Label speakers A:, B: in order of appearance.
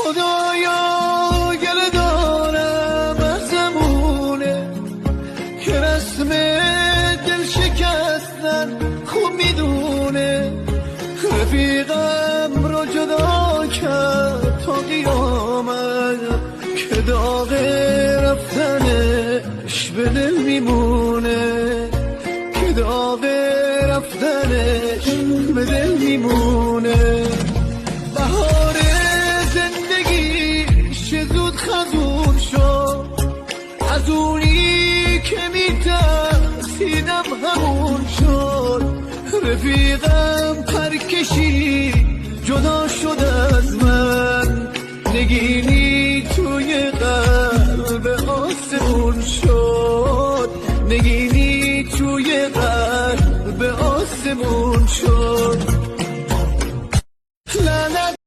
A: خدایا گله دارم از زمونه که رسم دل شکستن خوب میدونه. رفیقم رو جدا کرد تا قیامت که داغ رفتنش به دل میمونه، که داغ رفتنش به دل میمونه. بهار زندگی چه زود خزون شد، از اونی که میترسیدم همون شد. رفیقم پرکشی جدا شد از من، نگینی